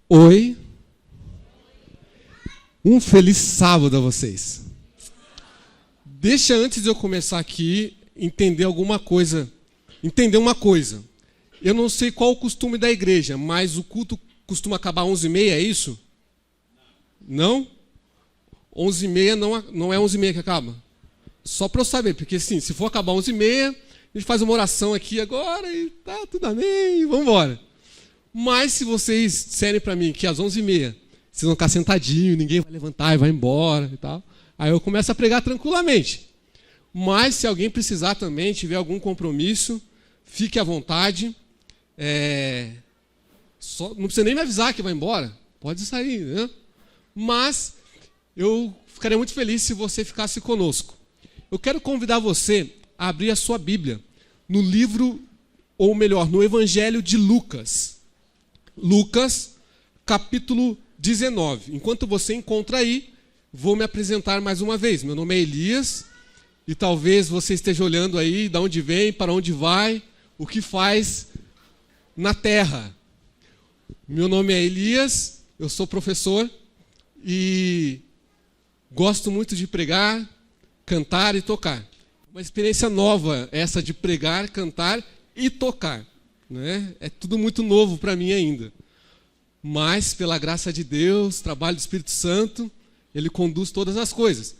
Oi, um feliz sábado a vocês. Deixa antes de eu começar aqui entender uma coisa. Eu não sei qual o costume da igreja, mas o culto costuma acabar às 11h30, é isso? Não? 11h30 não é 11h30 que acaba? Só para eu saber, porque assim, se for acabar às 11h30, a gente faz uma oração aqui agora e tá tudo amém, vamos embora. Mas se vocês disserem para mim que às 11h30 vocês vão ficar sentadinhos, ninguém vai levantar e vai embora e tal, aí eu começo a pregar tranquilamente. Mas se alguém precisar também, tiver algum compromisso, fique à vontade. Não precisa nem me avisar que vai embora, pode sair, né? Mas eu ficaria muito feliz se você ficasse conosco. Eu quero convidar você a abrir a sua Bíblia no livro, ou melhor, no Evangelho de Lucas. Lucas, capítulo 19. Enquanto você encontra aí, vou me apresentar mais uma vez. Meu nome é Elias, e talvez você esteja olhando aí de onde vem, para onde vai, o que faz na terra. Meu nome é Elias, eu sou professor e gosto muito de pregar, cantar e tocar. Uma experiência nova essa de pregar, cantar e tocar, né? É tudo muito novo para mim ainda. Mas, pela graça de Deus, trabalho do Espírito Santo, Ele conduz todas as coisas.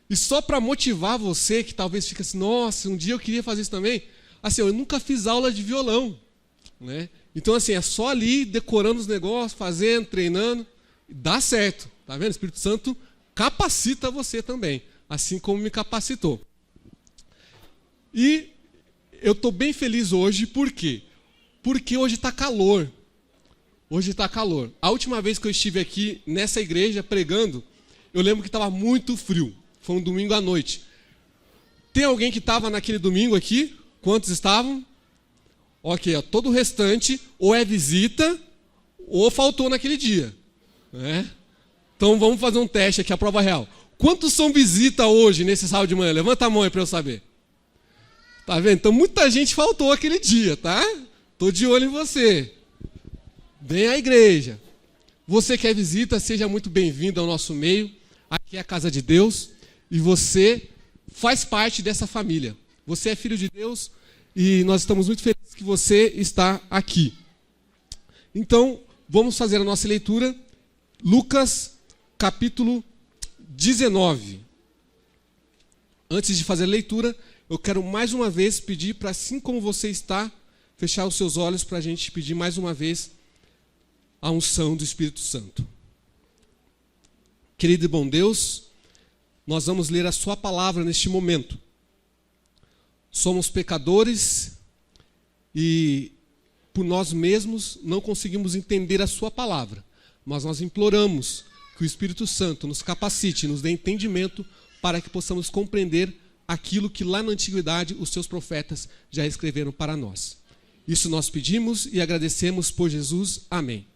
E só para motivar você, que talvez fique assim, nossa, um dia eu queria fazer isso também. Assim, eu nunca fiz aula de violão, né? Então, assim, é só ali, decorando os negócios, fazendo, treinando, dá certo, tá vendo? O Espírito Santo capacita você também, assim como me capacitou. E eu estou bem feliz hoje, por quê? Porque hoje está calor. Hoje está calor. A última vez que eu estive aqui nessa igreja pregando, eu lembro que estava muito frio. Foi um domingo à noite. Tem alguém que estava naquele domingo aqui? Quantos estavam? Ok, ó, todo o restante ou é visita ou faltou naquele dia, né? Então vamos fazer um teste aqui, a prova real. Quantos são visita hoje nesse sábado de manhã? Levanta a mão aí para eu saber. Tá vendo? Então muita gente faltou aquele dia, tá? Tô de olho em você. Vem à igreja. Você que é visita, seja muito bem-vindo ao nosso meio. Aqui é a casa de Deus e você faz parte dessa família. Você é filho de Deus e nós estamos muito felizes que você está aqui. Então, vamos fazer a nossa leitura. Lucas, capítulo 19. Antes de fazer a leitura, eu quero mais uma vez pedir para, assim como você está, fechar os seus olhos para a gente pedir mais uma vez a unção do Espírito Santo. Querido e bom Deus, nós vamos ler a sua palavra neste momento. Somos pecadores e por nós mesmos não conseguimos entender a sua palavra, mas nós imploramos que o Espírito Santo nos capacite, nos dê entendimento para que possamos compreender aquilo que lá na antiguidade os seus profetas já escreveram para nós. Isso nós pedimos e agradecemos por Jesus. Amém.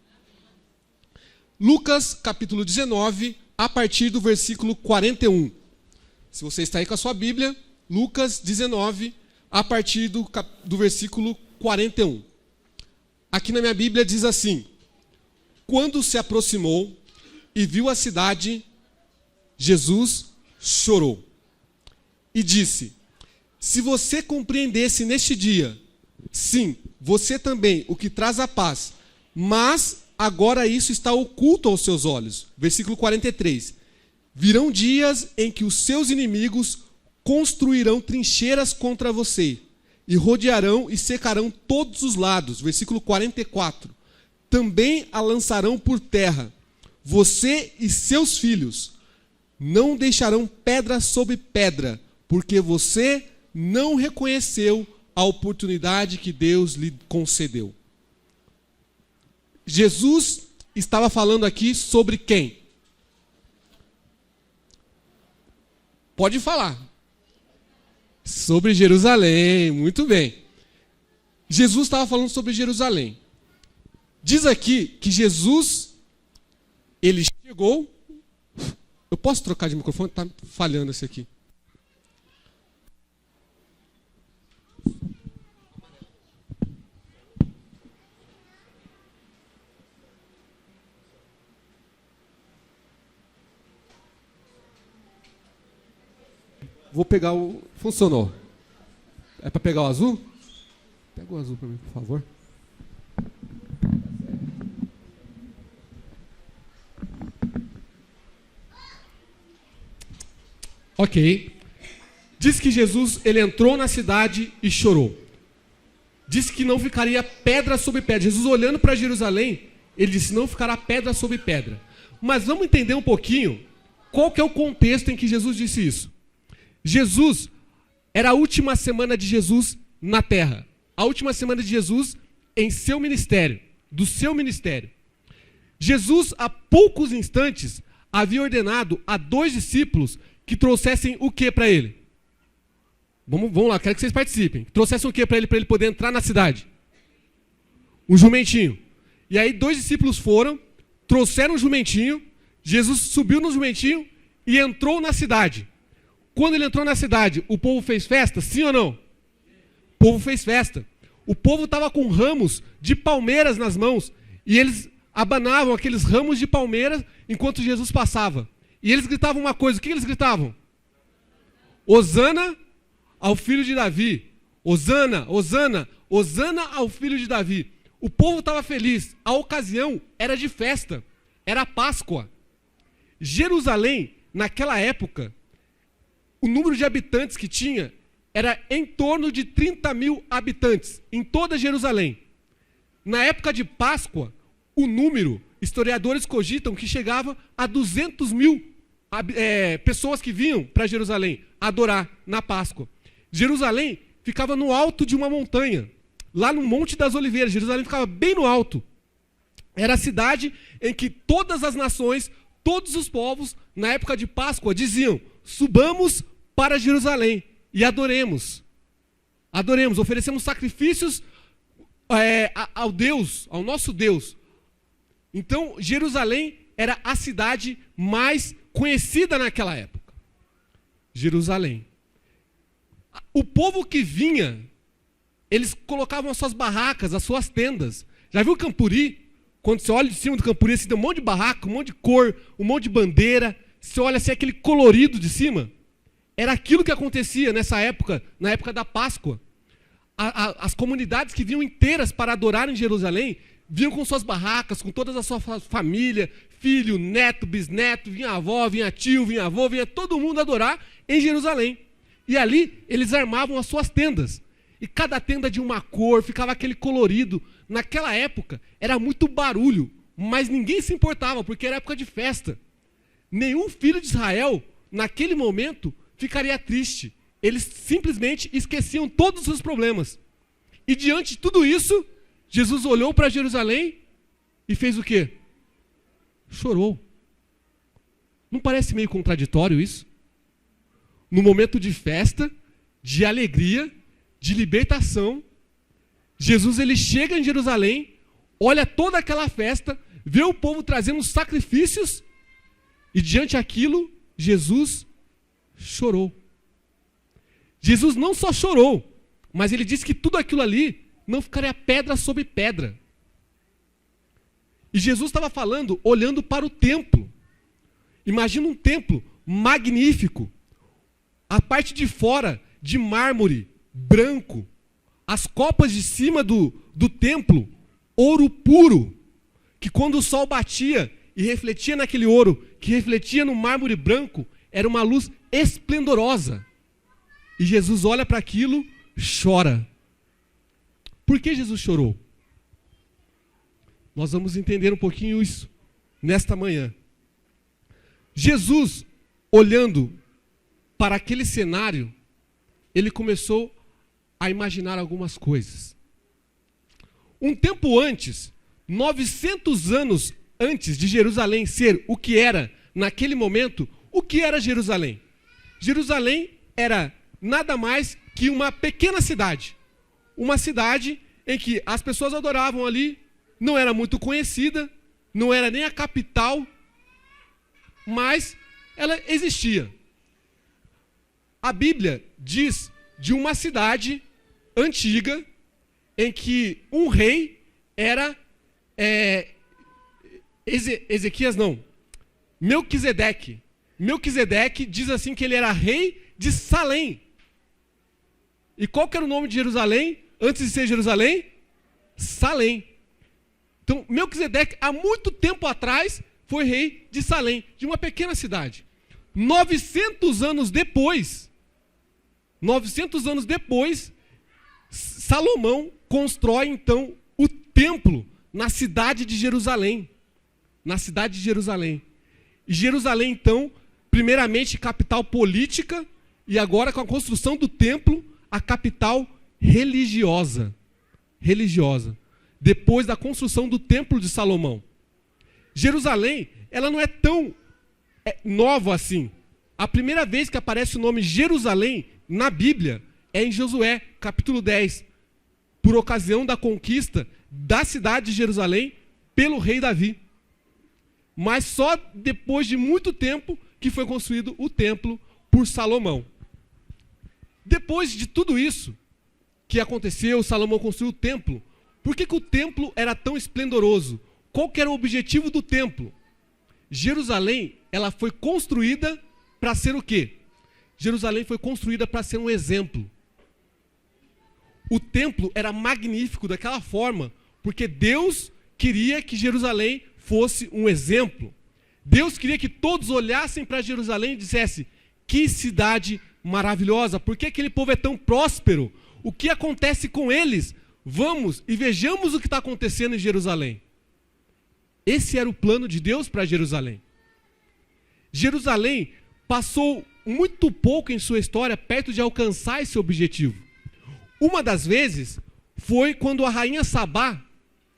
Lucas, capítulo 19, a partir do versículo 41. Se você está aí com a sua Bíblia, Lucas 19, a partir do versículo 41. Aqui na minha Bíblia diz assim: quando se aproximou e viu a cidade, Jesus chorou e disse: se você compreendesse neste dia, sim, você também, o que traz a paz, mas agora isso está oculto aos seus olhos. Versículo 43. Virão dias em que os seus inimigos construirão trincheiras contra você e rodearão e cercarão todos os lados. Versículo 44. Também a lançarão por terra, você e seus filhos. Não deixarão pedra sobre pedra, porque você não reconheceu a oportunidade que Deus lhe concedeu. Jesus estava falando aqui sobre quem? Pode falar. Sobre Jerusalém, muito bem. Jesus estava falando sobre Jerusalém. Diz aqui que Jesus, ele chegou. Eu posso trocar de microfone? Está falhando esse aqui. Vou pegar o... Funcionou. É para pegar o azul? Pega o azul para mim, por favor. Ok. Diz que Jesus, ele entrou na cidade e chorou. Diz que não ficaria pedra sobre pedra. Jesus, olhando para Jerusalém, ele disse, não ficará pedra sobre pedra. Mas vamos entender um pouquinho qual que é o contexto em que Jesus disse isso. Jesus, era a última semana de Jesus na terra. A última semana de Jesus em seu ministério, do seu ministério. Jesus, há poucos instantes, havia ordenado a 2 discípulos que trouxessem o que para ele? Vamos lá, quero que vocês participem. Trouxessem o que para ele poder entrar na cidade? Um jumentinho. E aí 2 discípulos foram, trouxeram um jumentinho, Jesus subiu no jumentinho e entrou na cidade. Quando ele entrou na cidade, o povo fez festa? Sim ou não? O povo fez festa. O povo estava com ramos de palmeiras nas mãos e eles abanavam aqueles ramos de palmeiras enquanto Jesus passava. E eles gritavam uma coisa. O que eles gritavam? Hosana ao filho de Davi. Hosana, Hosana, Hosana ao filho de Davi. O povo estava feliz. A ocasião era de festa. Era Páscoa. Jerusalém, naquela época, o número de habitantes que tinha era em torno de 30 mil habitantes em toda Jerusalém. Na época de Páscoa, o número, historiadores cogitam que chegava a 200 mil pessoas que vinham para Jerusalém adorar na Páscoa. Jerusalém ficava no alto de uma montanha, lá no Monte das Oliveiras. Jerusalém ficava bem no alto. Era a cidade em que todas as nações, todos os povos, na época de Páscoa, diziam, subamos para Jerusalém e adoremos. Adoremos, oferecemos sacrifícios ao Deus, ao nosso Deus. Então, Jerusalém era a cidade mais conhecida naquela época. Jerusalém. O povo que vinha, eles colocavam as suas barracas, as suas tendas. Já viu o Campuri? Quando você olha de cima do Campuri, assim, tem um monte de barraca, um monte de cor, um monte de bandeira. Você olha assim, aquele colorido de cima. Era aquilo que acontecia nessa época, na época da Páscoa. As comunidades que vinham inteiras para adorar em Jerusalém, vinham com suas barracas, com toda a sua família, filho, neto, bisneto, vinha avó, vinha tio, vinha avô, vinha todo mundo adorar em Jerusalém. E ali eles armavam as suas tendas. E cada tenda de uma cor, ficava aquele colorido. Naquela época era muito barulho, mas ninguém se importava, porque era época de festa. Nenhum filho de Israel, naquele momento, ficaria triste. Eles simplesmente esqueciam todos os seus problemas. E diante de tudo isso, Jesus olhou para Jerusalém e fez o quê? Chorou. Não parece meio contraditório isso? No momento de festa, de alegria, de libertação, Jesus ele chega em Jerusalém, olha toda aquela festa, vê o povo trazendo sacrifícios e diante daquilo, Jesus chorou. Jesus não só chorou, mas ele disse que tudo aquilo ali não ficaria pedra sobre pedra. E Jesus estava falando, olhando para o templo. Imagina um templo magnífico. A parte de fora, de mármore, branco. As copas de cima do templo, ouro puro. Que quando o sol batia e refletia naquele ouro, que refletia no mármore branco, era uma luz esplendorosa. E Jesus olha para aquilo, chora. Por que Jesus chorou? Nós vamos entender um pouquinho isso nesta manhã. Jesus, olhando para aquele cenário, ele começou a imaginar algumas coisas. Um tempo antes, 900 anos antes de Jerusalém ser o que era naquele momento, o que era Jerusalém? Jerusalém era nada mais que uma pequena cidade. Uma cidade em que as pessoas adoravam ali, não era muito conhecida, não era nem a capital, mas ela existia. A Bíblia diz de uma cidade antiga em que um rei era Melquisedeque. Melquisedeque diz assim que ele era rei de Salém. E qual que era o nome de Jerusalém antes de ser Jerusalém? Salém. Então, Melquisedeque, há muito tempo atrás, foi rei de Salém, de uma pequena cidade. 900 anos depois, Salomão constrói, então, o templo na cidade de Jerusalém. Na cidade de Jerusalém. E Jerusalém, então, primeiramente capital política, e agora com a construção do templo, a capital religiosa. Religiosa. Depois da construção do templo de Salomão. Jerusalém, ela não é tão nova assim. A primeira vez que aparece o nome Jerusalém na Bíblia é em Josué, capítulo 10, por ocasião da conquista da cidade de Jerusalém pelo rei Davi. Mas só depois de muito tempo que foi construído o templo por Salomão. Depois de tudo isso que aconteceu, Salomão construiu o templo. Por que o templo era tão esplendoroso? Qual que era o objetivo do templo? Jerusalém, ela foi construída para ser o quê? Jerusalém foi construída para ser um exemplo. O templo era magnífico daquela forma, porque Deus queria que Jerusalém fosse um exemplo. Deus queria que todos olhassem para Jerusalém e dissessem: que cidade maravilhosa, por que aquele povo é tão próspero? O que acontece com eles? Vamos e vejamos o que está acontecendo em Jerusalém. Esse era o plano de Deus para Jerusalém. Jerusalém passou muito pouco em sua história perto de alcançar esse objetivo. Uma das vezes foi quando a rainha Sabá,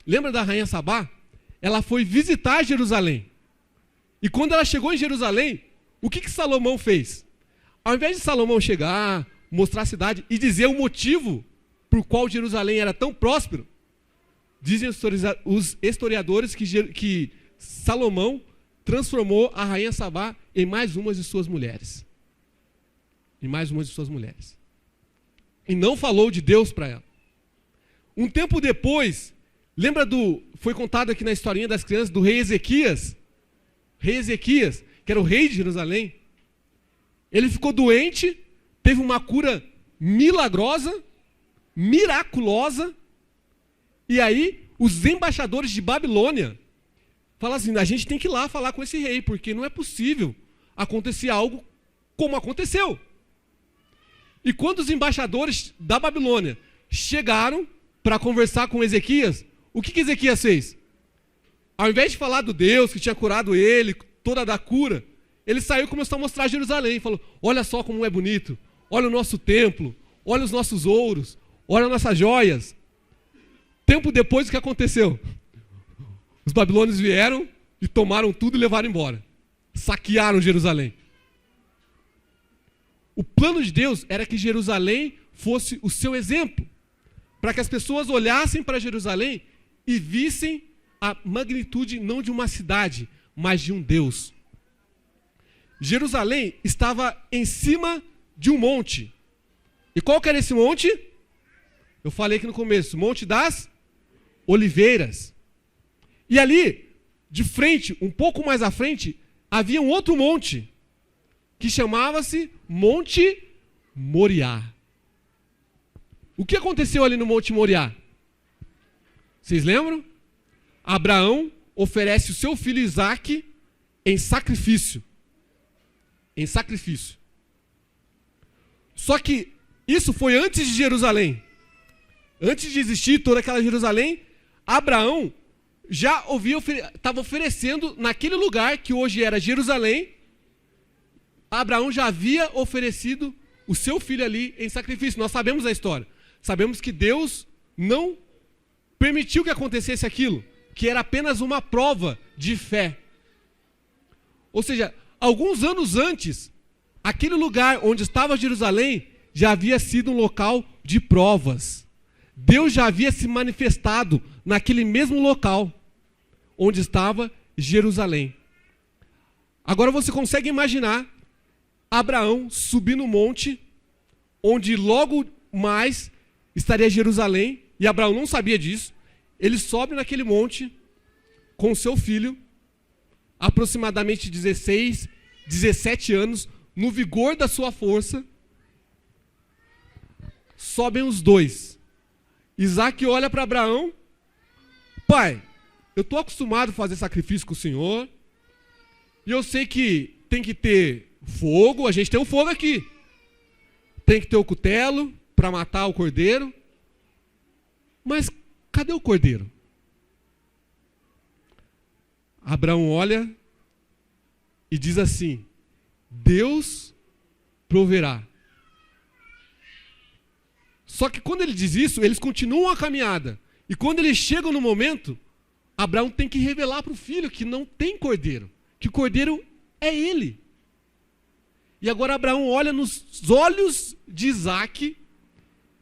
lembra da rainha Sabá? Ela foi visitar Jerusalém. E quando ela chegou em Jerusalém, o que Salomão fez? Ao invés de Salomão chegar, mostrar a cidade e dizer o motivo por qual Jerusalém era tão próspero, dizem os historiadores que Salomão transformou a rainha Sabá em mais uma de suas mulheres. Em mais uma de suas mulheres. E não falou de Deus para ela. Um tempo depois, foi contado aqui na historinha das crianças do rei Ezequias. Rei Ezequias, que era o rei de Jerusalém. Ele ficou doente, teve uma cura milagrosa, miraculosa, e aí os embaixadores de Babilônia falam assim: a gente tem que ir lá falar com esse rei, porque não é possível acontecer algo como aconteceu. E quando os embaixadores da Babilônia chegaram para conversar com Ezequias, o que Ezequias fez? Ao invés de falar do Deus que tinha curado ele, toda da cura, ele saiu e começou a mostrar Jerusalém. Falou: olha só como é bonito, olha o nosso templo, olha os nossos ouros, olha as nossas joias. Tempo depois, o que aconteceu? Os babilônios vieram e tomaram tudo e levaram embora. Saquearam Jerusalém. O plano de Deus era que Jerusalém fosse o seu exemplo, para que as pessoas olhassem para Jerusalém e vissem a magnitude não de uma cidade, mas de um Deus. Jerusalém estava em cima de um monte. E qual que era esse monte? Eu falei aqui no começo, Monte das Oliveiras. E ali, de frente, um pouco mais à frente, havia um outro monte, que chamava-se Monte Moriá. O que aconteceu ali no Monte Moriá? Vocês lembram? Abraão oferece o seu filho Isaque em sacrifício. Em sacrifício. Só que isso foi antes de Jerusalém. Antes de existir toda aquela Jerusalém, Abraão já estava oferecendo naquele lugar que hoje era Jerusalém. Abraão já havia oferecido o seu filho ali em sacrifício. Nós sabemos a história. Sabemos que Deus não permitiu que acontecesse aquilo, que era apenas uma prova de fé. Ou seja, alguns anos antes, aquele lugar onde estava Jerusalém já havia sido um local de provas. Deus já havia se manifestado naquele mesmo local onde estava Jerusalém. Agora você consegue imaginar Abraão subir no monte, onde logo mais estaria Jerusalém, e Abraão não sabia disso. Ele sobe naquele monte com seu filho, aproximadamente 16, 17 anos, no vigor da sua força, sobem os dois. Isaac olha para Abraão: pai, eu estou acostumado a fazer sacrifício com o senhor, e eu sei que tem que ter fogo, a gente tem um fogo aqui. Tem que ter o cutelo para matar o cordeiro. Mas cadê o cordeiro? Abraão olha e diz assim: Deus proverá. Só que quando ele diz isso, eles continuam a caminhada. E quando eles chegam no momento, Abraão tem que revelar para o filho que não tem cordeiro, que o cordeiro é ele. E agora Abraão olha nos olhos de Isaac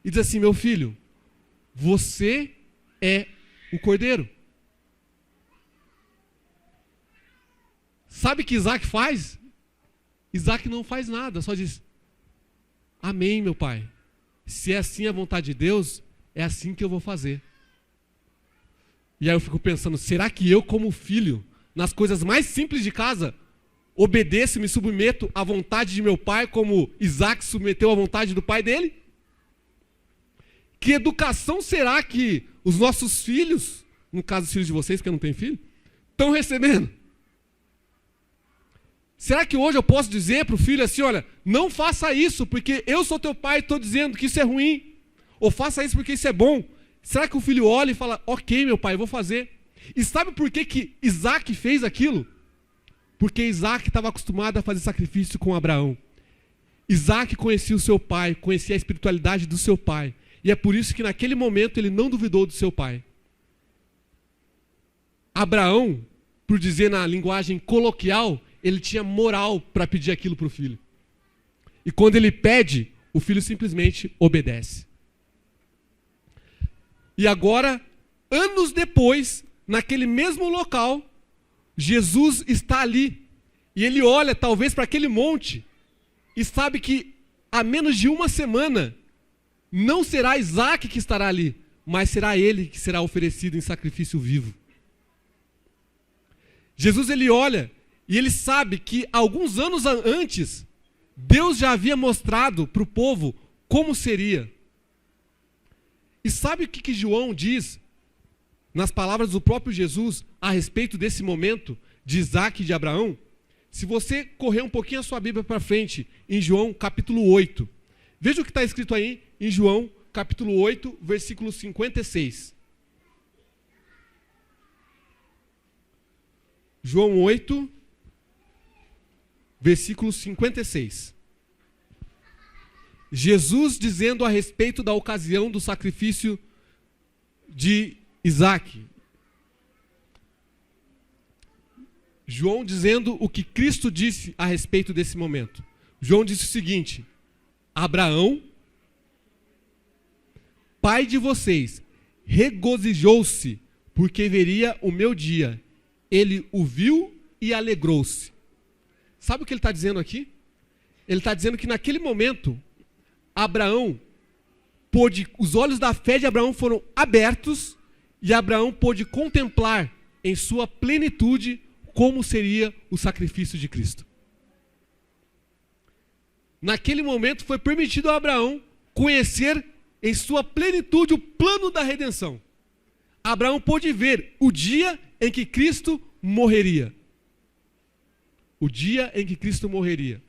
e diz assim: meu filho, você é o cordeiro. Sabe o que Isaac faz? Isaac não faz nada, só diz: amém, meu pai. Se é assim a vontade de Deus, é assim que eu vou fazer. E aí eu fico pensando, será que eu, como filho, nas coisas mais simples de casa, obedeço e me submeto à vontade de meu pai, como Isaac submeteu à vontade do pai dele? Que educação será que os nossos filhos, no caso os filhos de vocês, que eu não tenho filho, estão recebendo? Será que hoje eu posso dizer para o filho assim: olha, não faça isso porque eu sou teu pai e estou dizendo que isso é ruim, ou faça isso porque isso é bom? Será que o filho olha e fala: ok, meu pai, eu vou fazer? E sabe por que Isaac fez aquilo? Porque Isaac estava acostumado a fazer sacrifício com Abraão. Isaac conhecia o seu pai, conhecia a espiritualidade do seu pai, e é por isso que naquele momento ele não duvidou do seu pai. Abraão, por dizer na linguagem coloquial, ele tinha moral para pedir aquilo para o filho. E quando ele pede, o filho simplesmente obedece. E agora, anos depois, naquele mesmo local, Jesus está ali. E ele olha talvez para aquele monte e sabe que a menos de uma semana não será Isaac que estará ali, mas será ele que será oferecido em sacrifício vivo. Jesus, ele olha e ele sabe que alguns anos antes, Deus já havia mostrado para o povo como seria. E sabe o que João diz, nas palavras do próprio Jesus, a respeito desse momento de Isaac e de Abraão? Se você correr um pouquinho a sua Bíblia para frente, em João capítulo 8, veja o que está escrito aí em João capítulo 8, versículo 56. João 8, versículo 56. Jesus dizendo a respeito da ocasião do sacrifício de Isaac. João dizendo o que Cristo disse a respeito desse momento. João disse o seguinte: Abraão, pai de vocês, regozijou-se porque veria o meu dia. Ele o viu e alegrou-se. Sabe o que ele está dizendo aqui? Ele está dizendo que naquele momento, Abraão pôde, os olhos da fé de Abraão foram abertos e Abraão pôde contemplar em sua plenitude como seria o sacrifício de Cristo. Naquele momento foi permitido a Abraão conhecer em sua plenitude o plano da redenção. Abraão pôde ver o dia em que Cristo morreria. O dia em que Cristo morreria.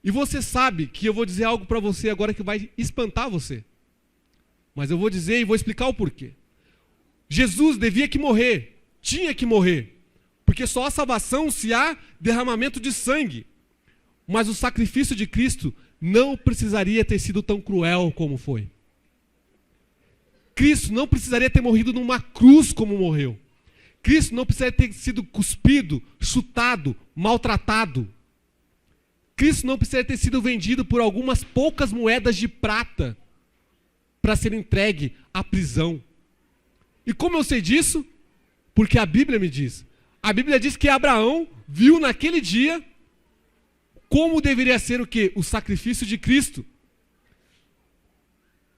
E você sabe que eu vou dizer algo para você agora que vai espantar você. Mas eu vou dizer e vou explicar o porquê. Jesus devia que morrer, tinha que morrer, porque só há salvação se há derramamento de sangue. Mas o sacrifício de Cristo não precisaria ter sido tão cruel como foi. Cristo não precisaria ter morrido numa cruz como morreu. Cristo não precisaria ter sido cuspido, chutado, maltratado. Cristo não precisaria ter sido vendido por algumas poucas moedas de prata para ser entregue à prisão. E como eu sei disso? Porque a Bíblia me diz. A Bíblia diz que Abraão viu naquele dia como deveria ser o quê? O sacrifício de Cristo.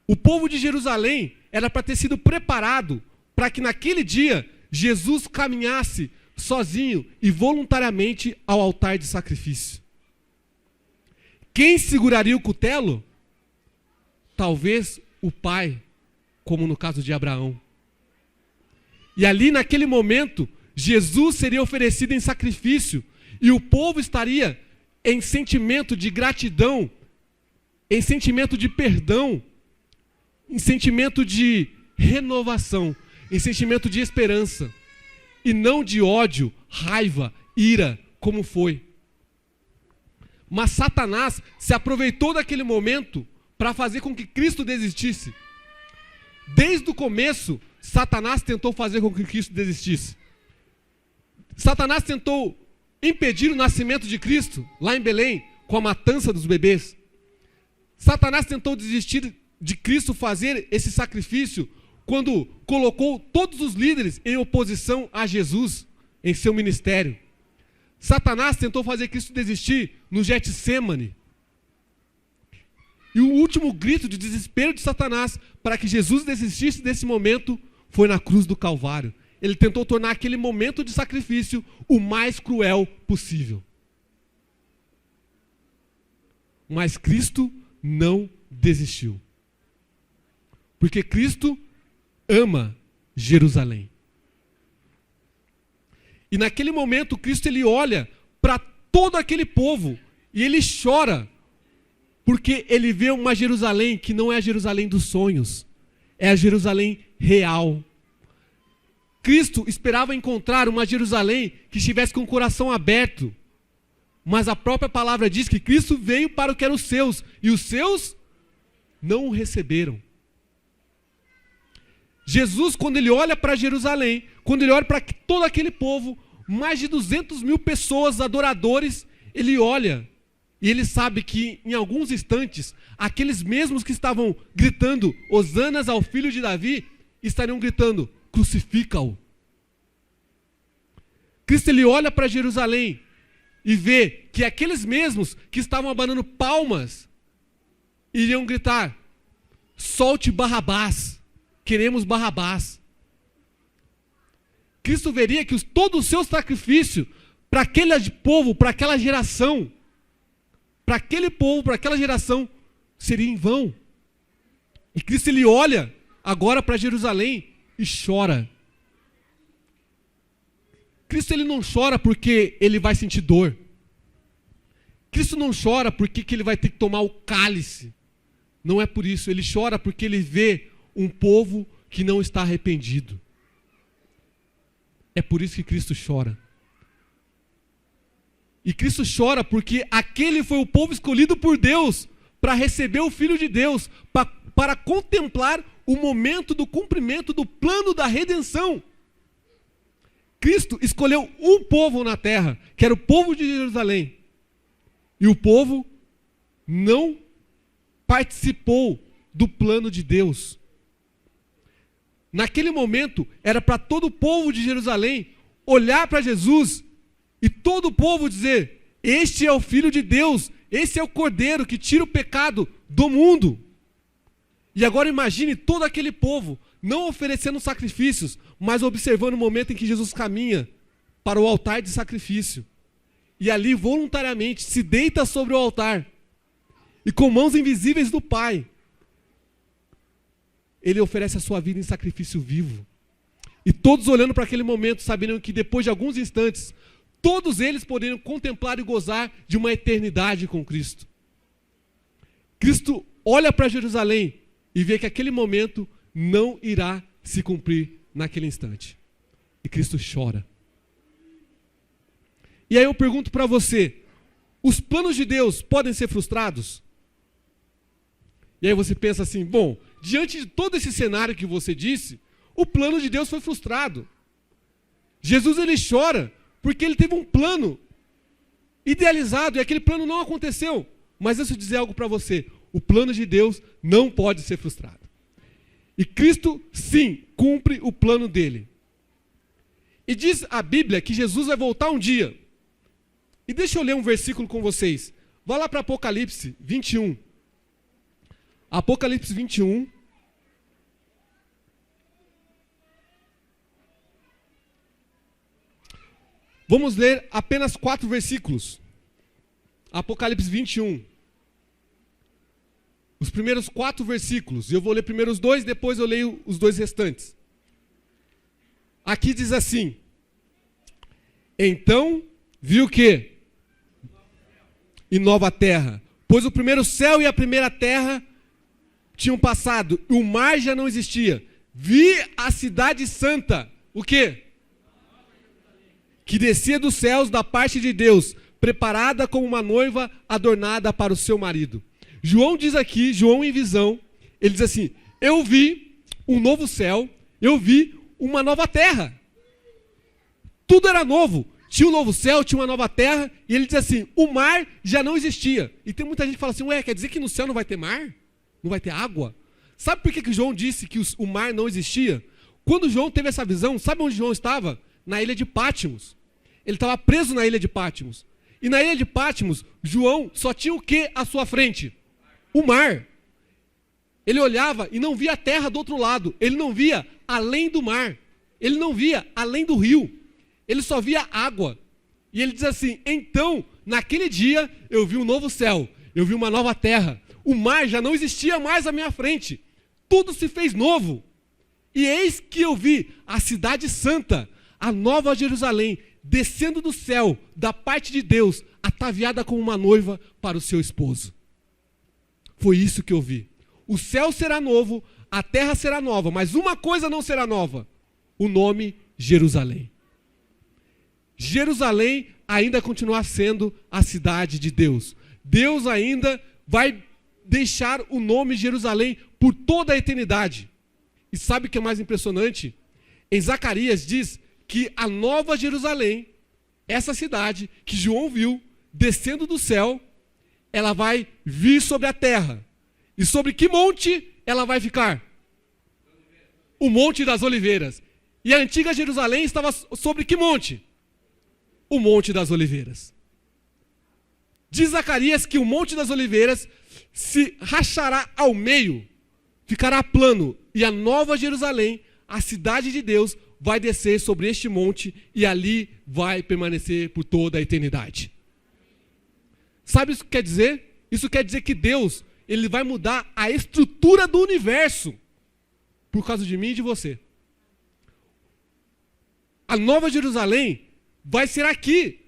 O povo de Jerusalém era para ter sido preparado para que naquele dia Jesus caminhasse sozinho e voluntariamente ao altar de sacrifício. Quem seguraria o cutelo? talvez o pai, como no caso de Abraão. E ali naquele momento, Jesus seria oferecido em sacrifício e o povo estaria em sentimento de gratidão, em sentimento de perdão, em sentimento de renovação, em sentimento de esperança, e não de ódio, raiva, ira, como foi. Mas Satanás se aproveitou daquele momento para fazer com que Cristo desistisse. Desde o começo, Satanás tentou fazer com que Cristo desistisse. Satanás tentou impedir o nascimento de Cristo, lá em Belém, com a matança dos bebês. Satanás tentou desistir de Cristo fazer esse sacrifício quando colocou todos os líderes em oposição a Jesus em seu ministério. Satanás tentou fazer Cristo desistir no Getsêmani. E o último grito de desespero de Satanás para que Jesus desistisse desse momento foi na cruz do Calvário. Ele tentou tornar aquele momento de sacrifício o mais cruel possível. Mas Cristo não desistiu. Porque Cristo ama Jerusalém. E naquele momento, Cristo ele olha para todo aquele povo e ele chora, porque ele vê uma Jerusalém que não é a Jerusalém dos sonhos, é a Jerusalém real. Cristo esperava encontrar uma Jerusalém que estivesse com o coração aberto, mas a própria palavra diz que Cristo veio para o que eram os seus, e os seus não o receberam. Jesus, quando ele olha para Jerusalém, quando ele olha para todo aquele povo, mais de 200 mil pessoas, adoradores, ele olha e ele sabe que em alguns instantes, aqueles mesmos que estavam gritando Hosanas ao filho de Davi, estariam gritando, crucifica-o. Cristo ele olha para Jerusalém e vê que aqueles mesmos que estavam abanando palmas, iriam gritar, solte Barrabás. Queremos Barrabás. Cristo veria que todo o seu sacrifício para aquele povo, para aquela geração, para aquele povo, para aquela geração, seria em vão. E Cristo ele olha agora para Jerusalém e chora. Cristo ele não chora porque ele vai sentir dor. Cristo não chora porque que ele vai ter que tomar o cálice. Não é por isso. Ele chora porque ele vê um povo que não está arrependido. É por isso que Cristo chora. E Cristo chora porque aquele foi o povo escolhido por Deus para receber o Filho de Deus, para contemplar o momento do cumprimento do plano da redenção. Cristo escolheu um povo na terra, que era o povo de Jerusalém. E o povo não participou do plano de Deus. Naquele momento, era para todo o povo de Jerusalém olhar para Jesus e todo o povo dizer, este é o Filho de Deus, esse é o Cordeiro que tira o pecado do mundo. E agora imagine todo aquele povo, não oferecendo sacrifícios, mas observando o momento em que Jesus caminha para o altar de sacrifício. E ali voluntariamente se deita sobre o altar e com mãos invisíveis do Pai, ele oferece a sua vida em sacrifício vivo. E todos olhando para aquele momento, sabendo que depois de alguns instantes, todos eles poderiam contemplar e gozar de uma eternidade com Cristo. Cristo olha para Jerusalém e vê que aquele momento não irá se cumprir naquele instante. E Cristo chora. E aí eu pergunto para você, os planos de Deus podem ser frustrados? E aí você pensa assim, bom, diante de todo esse cenário que você disse, o plano de Deus foi frustrado. Jesus ele chora porque ele teve um plano idealizado e aquele plano não aconteceu. Mas deixa eu dizer algo para você, o plano de Deus não pode ser frustrado. E Cristo, sim, cumpre o plano dele. E diz a Bíblia que Jesus vai voltar um dia. E deixa eu ler um versículo com vocês. Vá lá para Apocalipse 21. Apocalipse 21. Vamos ler apenas 4 versículos. Apocalipse 21. os primeiros 4 versículos. Eu vou ler primeiro os 2, depois eu leio os 2 restantes. Aqui diz assim: então viu o quê? E nova terra. Pois o primeiro céu e a primeira terra tinham passado, e o mar já não existia. Vi a cidade santa, o quê? Que descia dos céus da parte de Deus, preparada como uma noiva adornada para o seu marido. João diz aqui, João em visão, ele diz assim: eu vi um novo céu, eu vi uma nova terra. Tudo era novo. Tinha um novo céu, tinha uma nova terra, e ele diz assim: o mar já não existia. E tem muita gente que fala assim: ué, quer dizer que no céu não vai ter mar? Não vai ter água? Sabe por que João disse que o mar não existia? Quando João teve essa visão, sabe onde João estava? Na ilha de Pátimos. Ele estava preso na ilha de Pátimos. E na ilha de Pátimos, João só tinha o que à sua frente? O mar. Ele olhava e não via a terra do outro lado. Ele não via além do mar. Ele não via além do rio. Ele só via água. E ele diz assim: então, naquele dia, eu vi um novo céu. Eu vi uma nova terra. O mar já não existia mais à minha frente. Tudo se fez novo. E eis que eu vi a cidade santa, a nova Jerusalém, descendo do céu, da parte de Deus, ataviada como uma noiva para o seu esposo. Foi isso que eu vi. O céu será novo, a terra será nova, mas uma coisa não será nova: o nome Jerusalém. Jerusalém ainda continuar sendo a cidade de Deus. Deus ainda vai deixar o nome Jerusalém por toda a eternidade. E sabe o que é mais impressionante? Em Zacarias diz que a nova Jerusalém, essa cidade que João viu descendo do céu, ela vai vir sobre a terra. E sobre que monte ela vai ficar? O Monte das Oliveiras. E a antiga Jerusalém estava sobre que monte? O Monte das Oliveiras. Diz Zacarias que o Monte das Oliveiras se rachará ao meio, ficará plano, e a nova Jerusalém, a cidade de Deus, vai descer sobre este monte e ali vai permanecer por toda a eternidade. Sabe o que quer dizer? Isso quer dizer que Deus, ele vai mudar a estrutura do universo por causa de mim e de você. A nova Jerusalém vai ser aqui.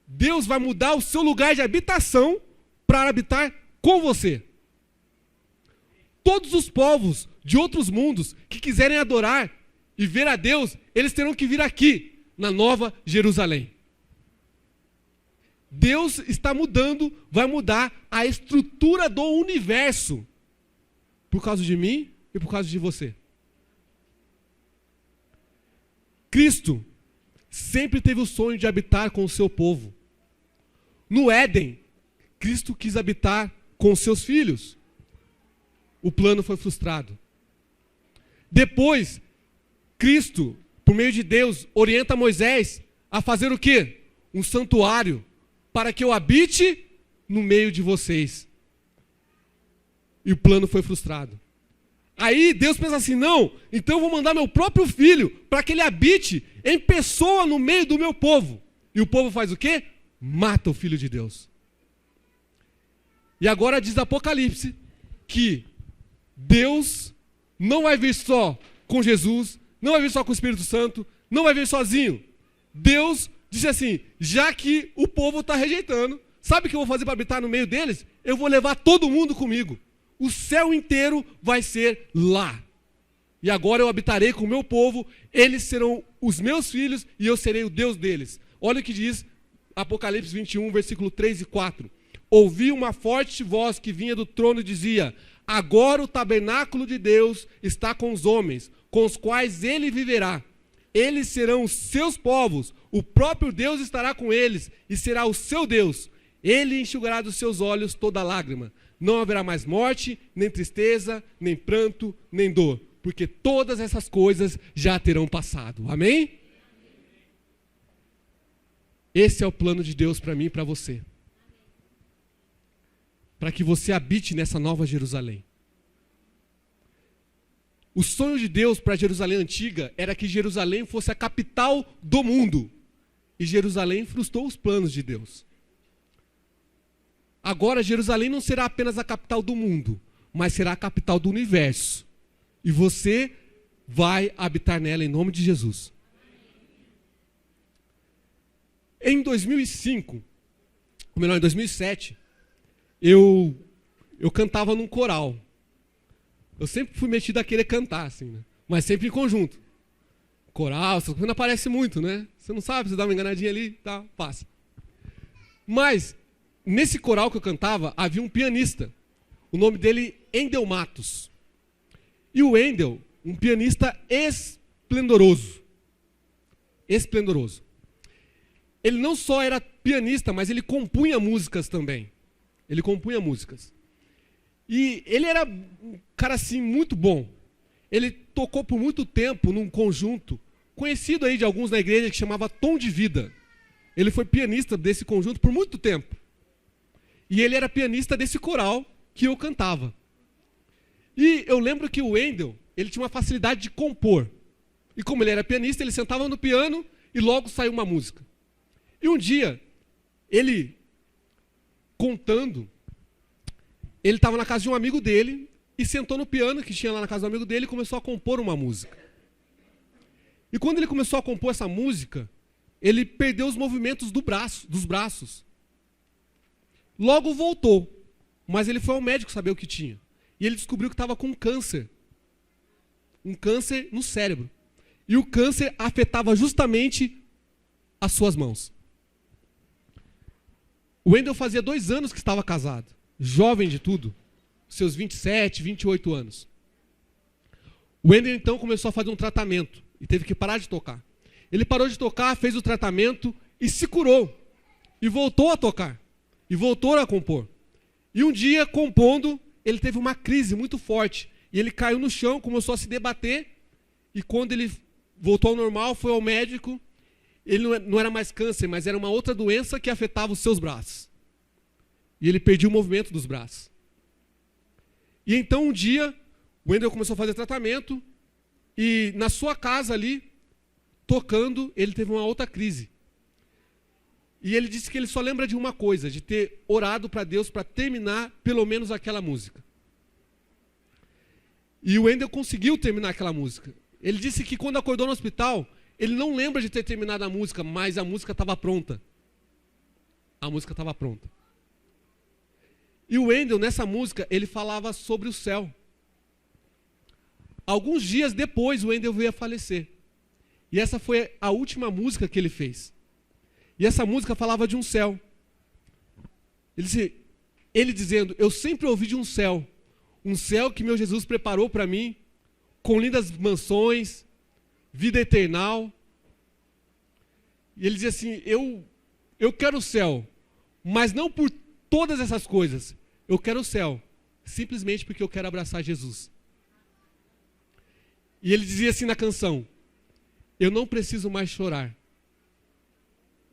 Deus vai mudar o seu lugar de habitação para habitar com você. Todos os povos de outros mundos que quiserem adorar e ver a Deus, eles terão que vir aqui, na nova Jerusalém. Deus está mudando, vai mudar a estrutura do universo por causa de mim e por causa de você. Cristo sempre teve o sonho de habitar com o seu povo. No Éden, Cristo quis habitar com os seus filhos. O plano foi frustrado. Depois, Cristo, por meio de Deus, orienta Moisés a fazer o quê? Um santuário, para que eu habite no meio de vocês. E o plano foi frustrado. Aí Deus pensa assim: não, então eu vou mandar meu próprio filho para que ele habite em pessoa no meio do meu povo. E o povo faz o quê? Mata o Filho de Deus. E agora diz Apocalipse que Deus não vai vir só com Jesus, não vai vir só com o Espírito Santo, não vai vir sozinho. Deus disse assim: já que o povo está rejeitando, sabe o que eu vou fazer para habitar no meio deles? Eu vou levar todo mundo comigo. O céu inteiro vai ser lá. E agora eu habitarei com o meu povo, eles serão os meus filhos e eu serei o Deus deles. Olha o que diz Apocalipse 21, versículo 3 e 4. Ouvi uma forte voz que vinha do trono e dizia: agora o tabernáculo de Deus está com os homens, com os quais ele viverá. Eles serão os seus povos, o próprio Deus estará com eles e será o seu Deus. Ele enxugará dos seus olhos toda lágrima. Não haverá mais morte, nem tristeza, nem pranto, nem dor, porque todas essas coisas já terão passado. Amém? Esse é o plano de Deus para mim e para você. Para que você habite nessa nova Jerusalém. O sonho de Deus para Jerusalém antiga era que Jerusalém fosse a capital do mundo. E Jerusalém frustrou os planos de Deus. agora Jerusalém não será apenas a capital do mundo, mas será a capital do universo. E você vai habitar nela em nome de Jesus. Em 2005, ou melhor, em 2007, eu cantava num coral. Eu sempre fui metido a querer cantar, assim, né? Mas sempre em conjunto. Coral, essas coisas não aparece muito, né? Você não sabe, você dá uma enganadinha ali, tá, passa. Mas, nesse coral que eu cantava, havia um pianista. O nome dele, Endel Matos. E o Endel, um pianista esplendoroso. Esplendoroso. Ele não só era pianista, mas ele compunha músicas também. Ele compunha músicas. E ele era um cara, assim, muito bom. Ele tocou por muito tempo num conjunto, conhecido aí de alguns na igreja, que chamava Tom de Vida. Ele foi pianista desse conjunto por muito tempo. E ele era pianista desse coral que eu cantava. E eu lembro que o Endel, ele tinha uma facilidade de compor. E como ele era pianista, ele sentava no piano e logo saiu uma música. E um dia, ele contando, ele estava na casa de um amigo dele e sentou no piano que tinha lá na casa do amigo dele e começou a compor uma música. E quando ele começou a compor essa música, ele perdeu os movimentos dos braços. Logo voltou, mas ele foi ao médico saber o que tinha. E ele descobriu que estava com câncer. Um câncer no cérebro. E o câncer afetava justamente as suas mãos. O Endel fazia 2 anos que estava casado. Jovem de tudo. Seus 27, 28 anos. O Endel então começou a fazer um tratamento. E teve que parar de tocar. Ele parou de tocar, fez o tratamento e se curou. E voltou a tocar. E voltou a compor. E um dia, compondo, ele teve uma crise muito forte. E ele caiu no chão, começou a se debater. E quando ele voltou ao normal, foi ao médico. Ele não era mais câncer, mas era uma outra doença que afetava os seus braços. E ele perdia o movimento dos braços. E então um dia, o Endel começou a fazer tratamento. E na sua casa ali, tocando, ele teve uma outra crise. E ele disse que ele só lembra de uma coisa, de ter orado para Deus para terminar pelo menos aquela música. E o Endel conseguiu terminar aquela música. Ele disse que quando acordou no hospital, ele não lembra de ter terminado a música, mas a música estava pronta. A música estava pronta. E o Endel, nessa música, ele falava sobre o céu. Alguns dias depois, o Endel veio a falecer. E essa foi a última música que ele fez. E essa música falava de um céu. Ele dizendo, eu sempre ouvi de um céu que meu Jesus preparou para mim, com lindas mansões, vida eternal. E ele dizia assim, eu quero o céu, mas não por todas essas coisas. Eu quero o céu, simplesmente porque eu quero abraçar Jesus. E ele dizia assim na canção, eu não preciso mais chorar.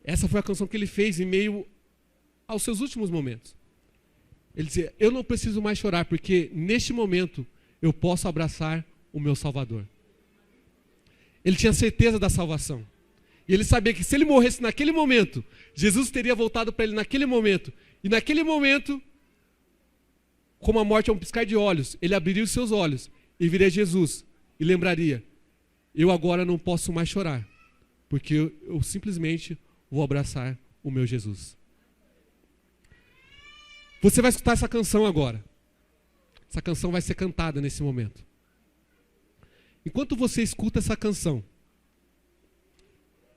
Essa foi a canção que ele fez em meio aos seus últimos momentos. Ele dizia, eu não preciso mais chorar, porque neste momento eu posso abraçar o meu Salvador. Ele tinha certeza da salvação. E ele sabia que se ele morresse naquele momento, Jesus teria voltado para ele naquele momento. E naquele momento, como a morte é um piscar de olhos, ele abriria os seus olhos e viria Jesus e lembraria, eu agora não posso mais chorar, porque eu simplesmente vou abraçar o meu Jesus. Você vai escutar essa canção agora. Essa canção vai ser cantada nesse momento. Enquanto você escuta essa canção,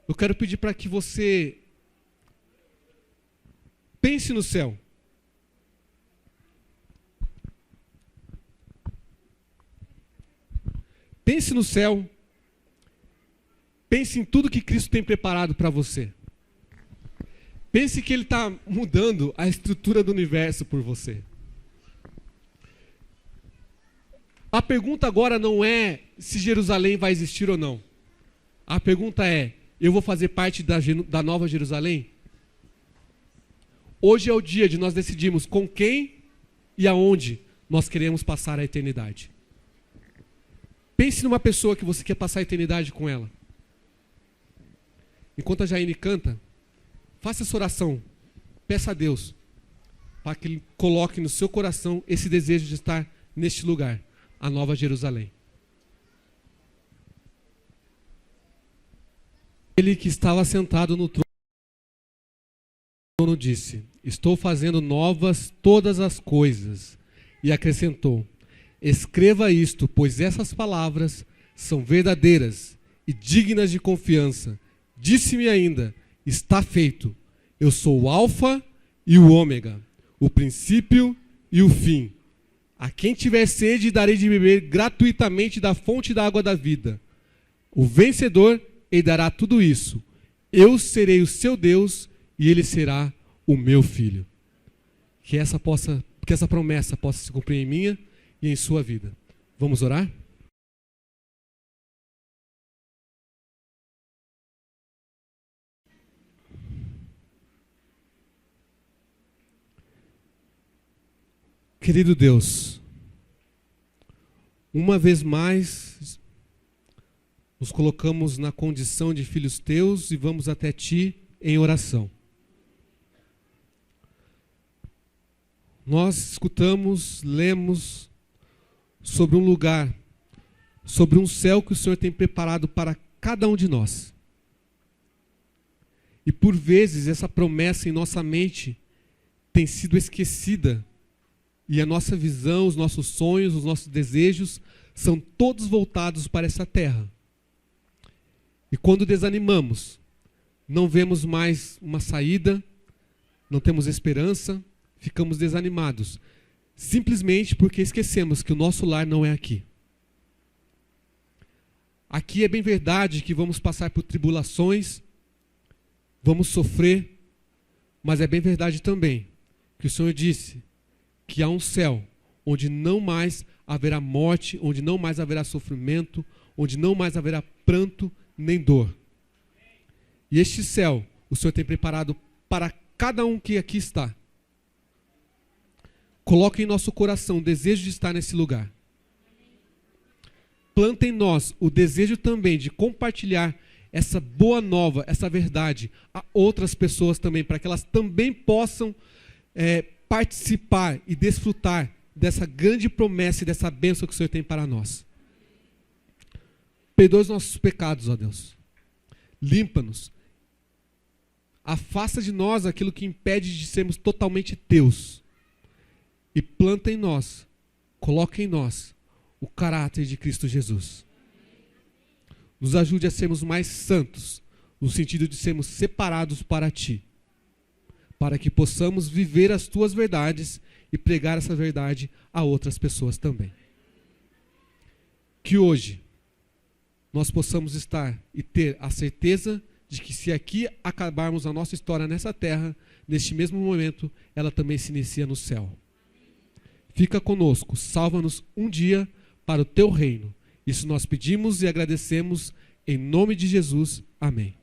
eu quero pedir para que você pense no céu. Pense no céu. Pense em tudo que Cristo tem preparado para você. Pense que Ele está mudando a estrutura do universo por você. A pergunta agora não é se Jerusalém vai existir ou não. A pergunta é, eu vou fazer parte da nova Jerusalém? Hoje é o dia de nós decidirmos com quem e aonde nós queremos passar a eternidade. Pense numa pessoa que você quer passar a eternidade com ela. Enquanto a Jaine canta, faça essa oração. Peça a Deus para que Ele coloque no seu coração esse desejo de estar neste lugar, a Nova Jerusalém. Ele que estava sentado no trono disse: estou fazendo novas todas as coisas. E acrescentou: escreva isto, pois essas palavras são verdadeiras e dignas de confiança. Disse-me ainda: está feito. Eu sou o Alfa e o Ômega, o princípio e o fim. A quem tiver sede, darei de beber gratuitamente da fonte da água da vida. O vencedor herdará tudo isso. Eu serei o seu Deus e ele será o meu filho. Que essa promessa possa se cumprir em minha e em sua vida. Vamos orar? Querido Deus, uma vez mais nos colocamos na condição de filhos teus e vamos até ti em oração. Nós escutamos, lemos sobre um lugar, sobre um céu que o Senhor tem preparado para cada um de nós. E por vezes essa promessa em nossa mente tem sido esquecida. E a nossa visão, os nossos sonhos, os nossos desejos são todos voltados para essa terra. E quando desanimamos, não vemos mais uma saída, não temos esperança, ficamos desanimados. Simplesmente porque esquecemos que o nosso lar não é aqui. Aqui é bem verdade que vamos passar por tribulações, vamos sofrer, mas é bem verdade também que o Senhor disse que há um céu onde não mais haverá morte, onde não mais haverá sofrimento, onde não mais haverá pranto nem dor. E este céu o Senhor tem preparado para cada um que aqui está. Coloque em nosso coração o desejo de estar nesse lugar. Planta em nós o desejo também de compartilhar essa boa nova, essa verdade a outras pessoas também, para que elas também possam participar e desfrutar dessa grande promessa e dessa bênção que o Senhor tem para nós. Perdoa os nossos pecados, ó Deus. Limpa-nos. Afasta de nós aquilo que impede de sermos totalmente teus. E planta em nós, coloca em nós o caráter de Cristo Jesus. Nos ajude a sermos mais santos, no sentido de sermos separados para ti, para que possamos viver as tuas verdades e pregar essa verdade a outras pessoas também. Que hoje nós possamos estar e ter a certeza de que se aqui acabarmos a nossa história nessa terra, neste mesmo momento, ela também se inicia no céu. Fica conosco, salva-nos um dia para o teu reino. Isso nós pedimos e agradecemos em nome de Jesus. Amém.